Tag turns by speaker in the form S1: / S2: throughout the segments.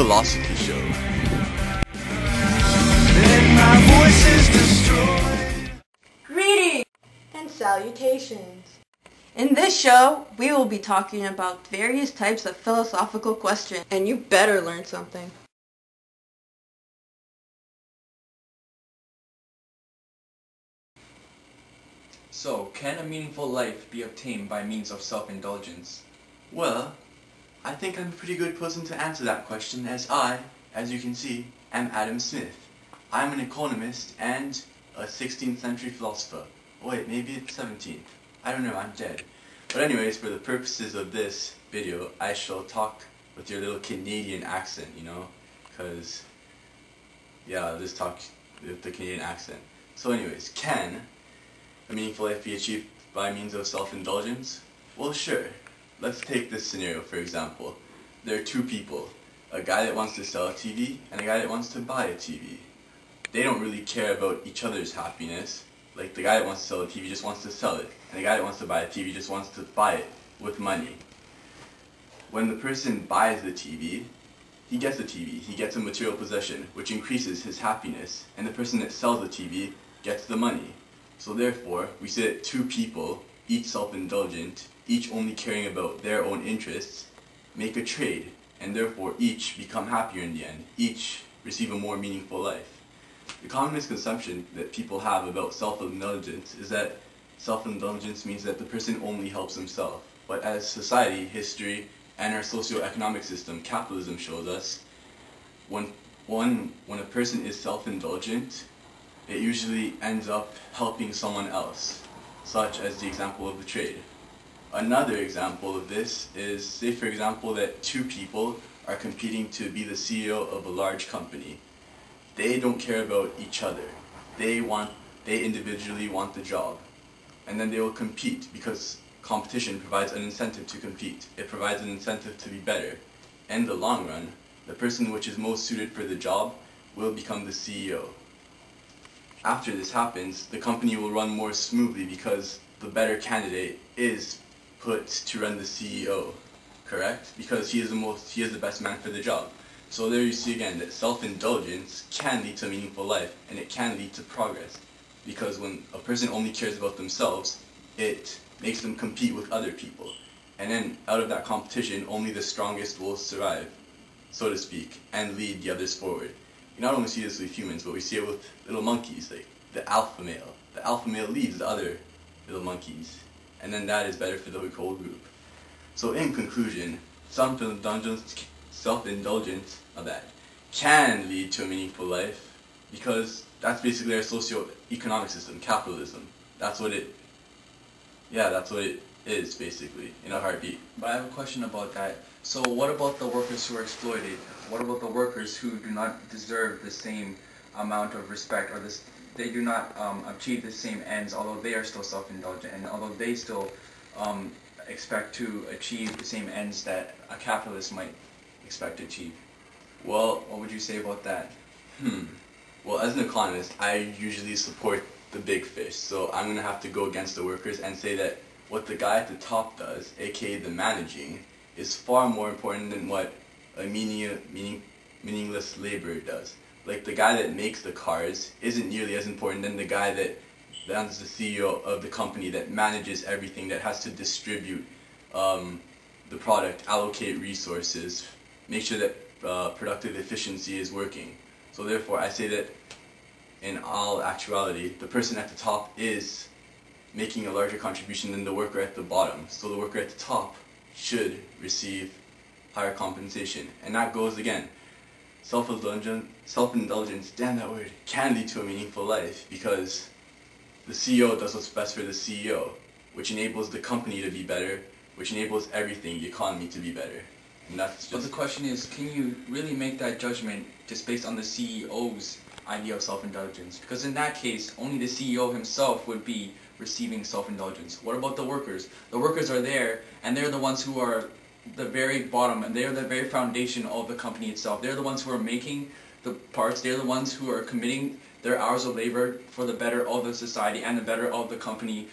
S1: philosophy show.
S2: Greetings and salutations. In this show, we will be talking about various types of philosophical questions, and you better learn something.
S3: So, can a meaningful life be obtained by means of self-indulgence?
S1: Well, I think I'm a pretty good person to answer that question, as I, as you can see, am Adam Smith. I'm an economist and a 16th century philosopher. Wait, maybe it's 17th. I don't know, I'm dead. But anyways, for the purposes of this video, I shall talk with your little Canadian accent, you know? Because, yeah, I'll just talk with the Canadian accent. So anyways, can a meaningful life be achieved by means of self-indulgence? Well, sure. Let's take this scenario, for example. There are two people, a guy that wants to sell a TV and a guy that wants to buy a TV. They don't really care about each other's happiness. Like, the guy that wants to sell a TV just wants to sell it, and the guy that wants to buy a TV just wants to buy it with money. When the person buys the TV, he gets a TV, he gets a material possession, which increases his happiness, and the person that sells the TV gets the money. So therefore, we say that two people, each self-indulgent, each only caring about their own interests, make a trade, and therefore each become happier in the end, each receive a more meaningful life. The common misconception that people have about self-indulgence is that self-indulgence means that the person only helps himself. But as society, history, and our socio-economic system, capitalism, shows us, when a person is self-indulgent, it usually ends up helping someone else, such as the example of the trade. Another example of this is, say for example, that two people are competing to be the CEO of a large company. They don't care about each other. They individually want the job. And then they will compete because competition provides an incentive to compete. It provides an incentive to be better. In the long run, the person which is most suited for the job will become the CEO. After this happens, the company will run more smoothly because the better candidate is put to run the CEO, correct? Because he is the best man for the job. So there you see again that self-indulgence can lead to a meaningful life, and it can lead to progress. Because when a person only cares about themselves, it makes them compete with other people. And then out of that competition, only the strongest will survive, so to speak, and lead the others forward. You not only see this with humans, but we see it with little monkeys, like the alpha male. The alpha male leads the other little monkeys, and then that is better for the whole group. So in conclusion, self-indulgence can lead to a meaningful life, because that's basically our socio-economic system, capitalism. That's what it is basically, in a heartbeat.
S3: But I have a question about that. So what about the workers who are exploited? What about the workers who do not deserve the same amount of respect, or they do not achieve the same ends, although they are still self-indulgent, and although they still expect to achieve the same ends that a capitalist might expect to achieve?
S1: Well,
S3: what would you say about that?
S1: Well, as an economist, I usually support the big fish, so I'm going to have to go against the workers and say that what the guy at the top does, aka the managing, is far more important than what a meaningless laborer does. Like, the guy that makes the cars isn't nearly as important than the guy that's the CEO of the company that manages everything, that has to distribute the product, allocate resources, make sure that productive efficiency is working. So therefore, I say that in all actuality, the person at the top is making a larger contribution than the worker at the bottom. So the worker at the top should receive higher compensation. And that goes again. Self-indulgence, damn that word, can lead to a meaningful life, because the CEO does what's best for the CEO, which enables the company to be better, which enables everything, the economy, to be better. And that's just...
S3: But the question is, can you really make that judgment just based on the CEO's idea of self-indulgence? Because in that case, only the CEO himself would be receiving self-indulgence. What about the workers? The workers are there, and they're the ones who are the very bottom, and they're the very foundation of the company itself. They're the ones who are making the parts. They're the ones who are committing their hours of labor for the better of the society and the better of the company.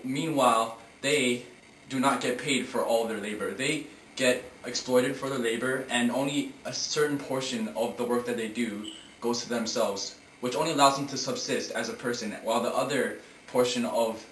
S3: Meanwhile, they do not get paid for all their labor. They get exploited for their labor, and only a certain portion of the work that they do goes to themselves, which only allows them to subsist as a person, while the other portion of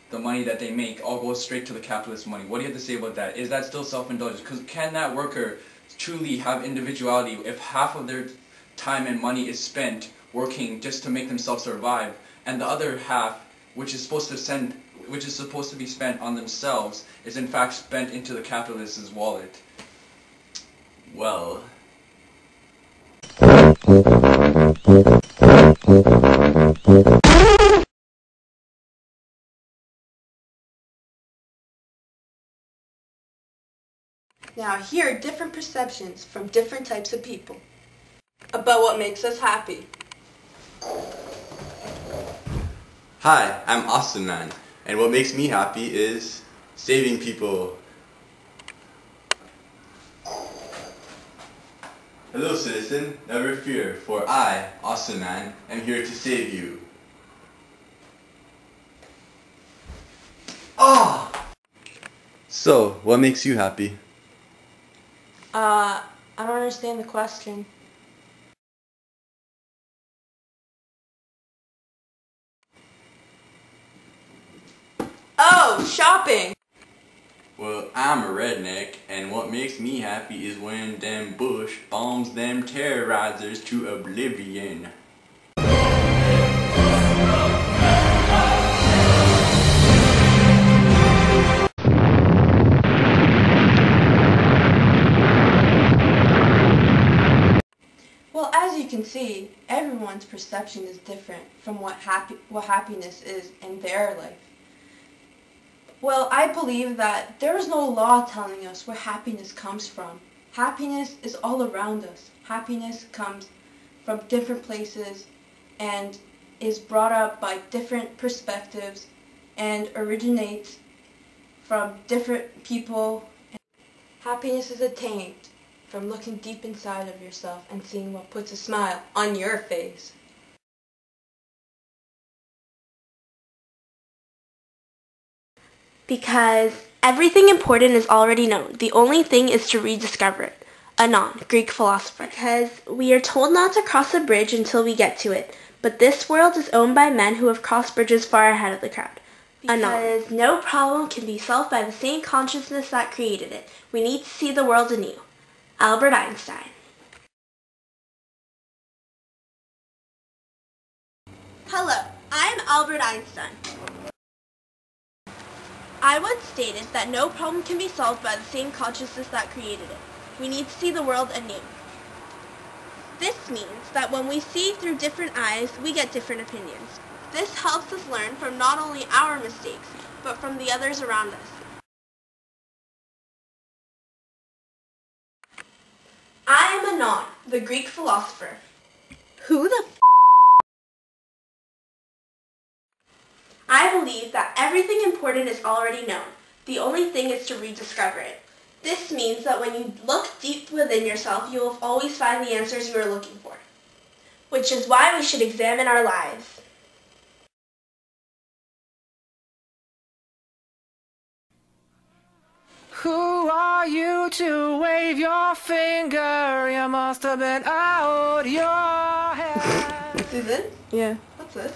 S3: the money that they make all goes straight to the capitalist money. What do you have to say about that? Is that still self-indulgence? Because can that worker truly have individuality if half of their time and money is spent working just to make themselves survive, and the other half, which is supposed to be spent on themselves, is in fact spent into the capitalist's wallet?
S1: Well,
S2: now here are different perceptions from different types of people about what makes us happy.
S1: hi, I'm Austin Man, and what makes me happy is saving people. Hello, citizen. Never fear, for I, Austin Man, am here to save you. Ah! So, what makes you happy?
S2: I don't understand the question. Oh, shopping!
S1: Well, I'm a redneck, and what makes me happy is when them Bush bombs them terrorizers to oblivion.
S2: Well, as you can see, everyone's perception is different from what happiness is in their life. Well, I believe that there is no law telling us where happiness comes from. Happiness is all around us. Happiness comes from different places and is brought up by different perspectives and originates from different people. Happiness is attained from looking deep inside of yourself and seeing what puts a smile on your face.
S4: Because everything important is already known. The only thing is to rediscover it. Anon, Greek philosopher. Because we are told not to cross a bridge until we get to it, but this world is owned by men who have crossed bridges far ahead of the crowd. Because no problem can be solved by the same consciousness that created it. We need to see the world anew. Albert Einstein. Hello, I am Albert Einstein. I once stated that no problem can be solved by the same consciousness that created it. We need to see the world anew. This means that when we see through different eyes, we get different opinions. This helps us learn from not only our mistakes, but from the others around us. I am Anon, the Greek philosopher. Who the I believe that everything important is already known. The only thing is to rediscover it. This means that when you look deep within yourself, you will always find the answers you are looking for. Which is why we should examine our lives.
S5: Who are you to wave your finger? You must have been out your head.
S2: This is it?
S4: Yeah.
S2: What's this?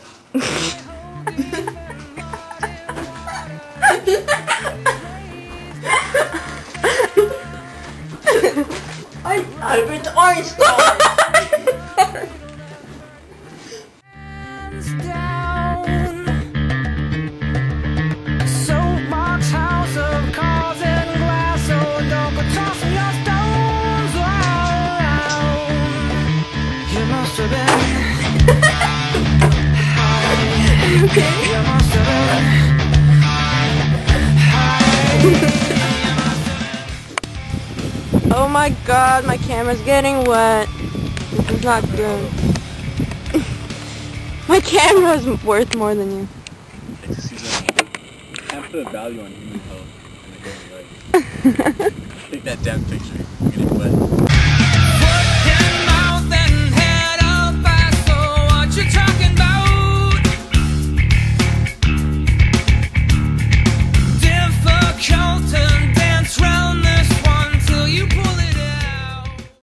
S2: I'm Albert Einstein.
S5: Hands down. Soapbox house of cars and glass, so don't go tossing your stones around. You must have been high.
S4: Okay.
S5: You must have been
S2: Oh my god, my camera's getting wet. This is not good. My camera's worth more than you.
S1: Excuse me. I can't put a value on human health and it goes right. Take that damn picture. You're getting wet.